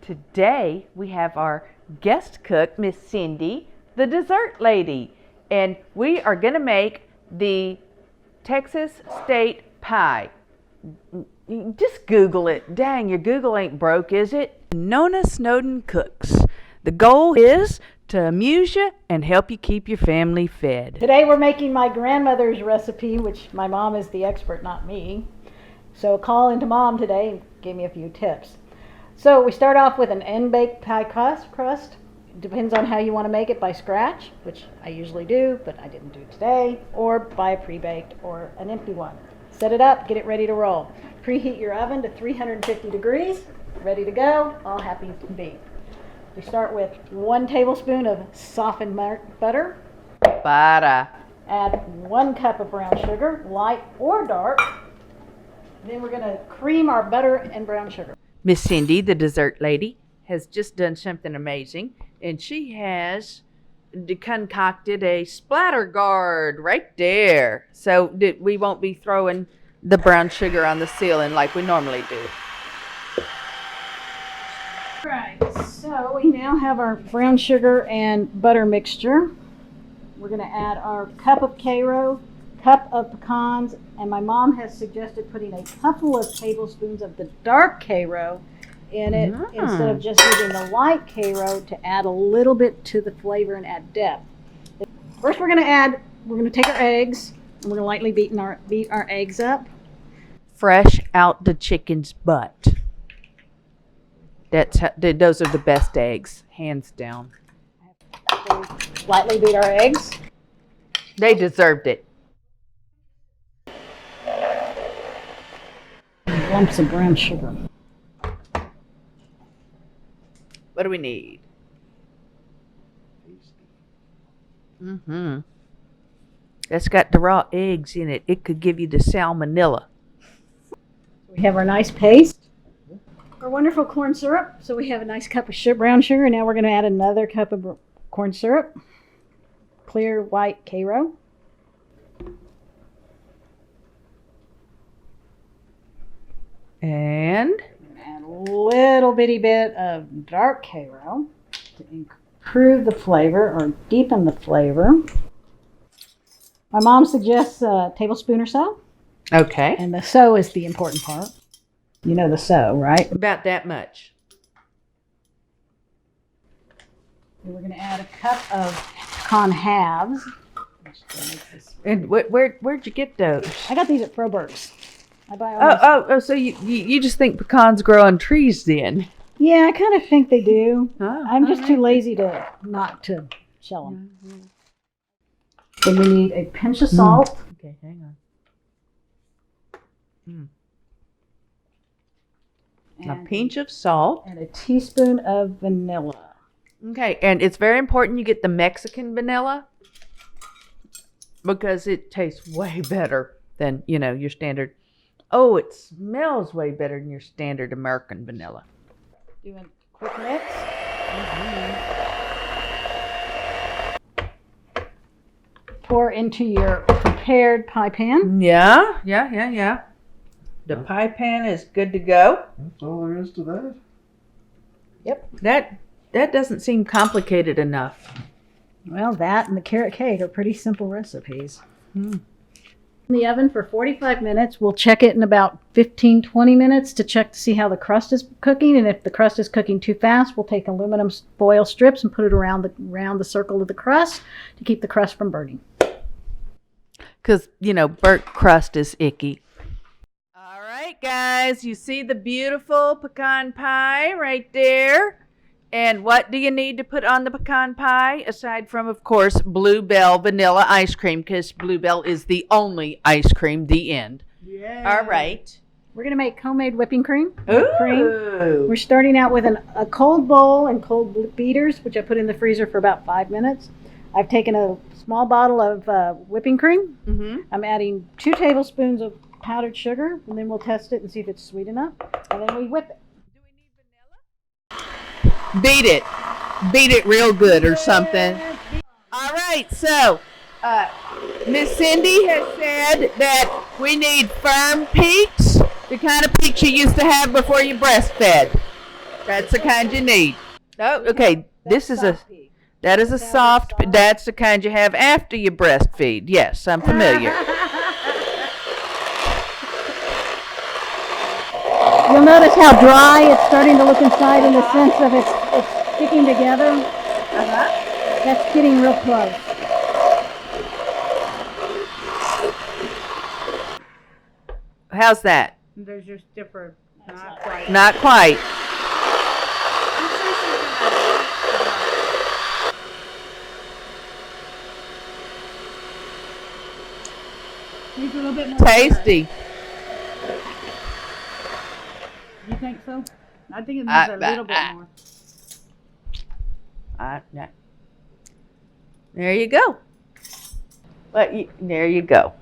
Today we have our guest cook, Miss Cindy, the dessert lady, and we are going to make the Texas State Pie. Just Google it. Dang, your Google ain't broke, is it? Nonna Snowden cooks. The goal is to amuse you and help you keep your family fed. Today we're making my grandmother's recipe, which my mom is the expert, not me. So call into mom today and gave me a few tips. So we start off with an end-baked pie crust. Depends on how you want to make it, by scratch, which I usually do, but I didn't do today, or by a pre-baked or an empty one. Set it up, get it ready to roll. Preheat your oven to 350 degrees, ready to go, all happy to be. We start with 1 tablespoon of softened butter. Butter. Add 1 cup of brown sugar, light or dark. Then we're going to cream our butter and brown sugar. Miss Cindy, the dessert lady, has just done something amazing, and she has concocted a splatter guard right there, so that we won't be throwing the brown sugar on the ceiling like we normally do. Right, so we now have our brown sugar and butter mixture. We're going to add our cup of Cairo, cup of pecans, and my mom has suggested putting a couple of tablespoons of the dark Cairo in it instead of just using the light Cairo to add a little bit to the flavor and add depth. First we're going to take our eggs and we're going to lightly beat our eggs up. Fresh out the chicken's butt. Those are the best eggs, hands down. Lightly beat our eggs. They deserved it. Lumps of brown sugar. What do we need? That's got the raw eggs in it. It could give you the salmonella. We have our nice paste. Our wonderful corn syrup. So we have a nice cup of brown sugar. And now we're going to add another cup of corn syrup. Clear white Cairo. And add a little bitty bit of dark Cairo to improve the flavor or deepen the flavor. My mom suggests a tablespoon or so. okay, And the so is the important part. You know the so, right? about that much. And we're going to add a cup of pecan halves. And where'd you get those? I got these at Froberg's. I buy all Oh! So you just think pecans grow on trees then? Yeah, I kind of think they do. Oh, I'm just too lazy to not to shell them. Then we need a pinch of salt. Okay, hang on. A pinch of salt. And a teaspoon of vanilla. Okay, and it's very important you get the Mexican vanilla because it tastes way better than, your standard. Oh, it smells way better than your standard American vanilla. Do a quick mix. Pour into your prepared pie pan. Yeah. The pie pan is good to go. That's all there is to that. Yep. That doesn't seem complicated enough. Well, that and the carrot cake are pretty simple recipes. In the oven for 45 minutes. We'll check it in about 15-20 minutes to check to see how the crust is cooking. And if the crust is cooking too fast, we'll take aluminum foil strips and put it around the circle of the crust to keep the crust from burning. Because, burnt crust is icky. All right, guys, you see the beautiful pecan pie right there? And what do you need to put on the pecan pie? Aside from, of course, Bluebell vanilla ice cream, because Bluebell is the only ice cream, the end. Yeah. All right. We're going to make homemade whipping cream. Ooh. We're starting out with a cold bowl and cold beaters, which I put in the freezer for about 5 minutes. I've taken a small bottle of whipping cream. I'm adding 2 tablespoons of powdered sugar, and then we'll test it and see if it's sweet enough. And then we whip it. Do we need vanilla? Beat it real good or something. All right, so Miss Cindy has said that we need firm peaks, the kind of peaks you used to have before you breastfed. That's the kind you need. Oh, okay. This is a Soft pea. that is a soft. That's the kind you have after you breastfeed. Yes, I'm familiar. You'll notice how dry it's starting to look inside in the sense of it's sticking together. That's getting real close. How's that? There's your stiffer. Not quite. Not quite. Needs a little bit more. Tasty. You think so? I think it needs a little bit more. No. There you go. There you go.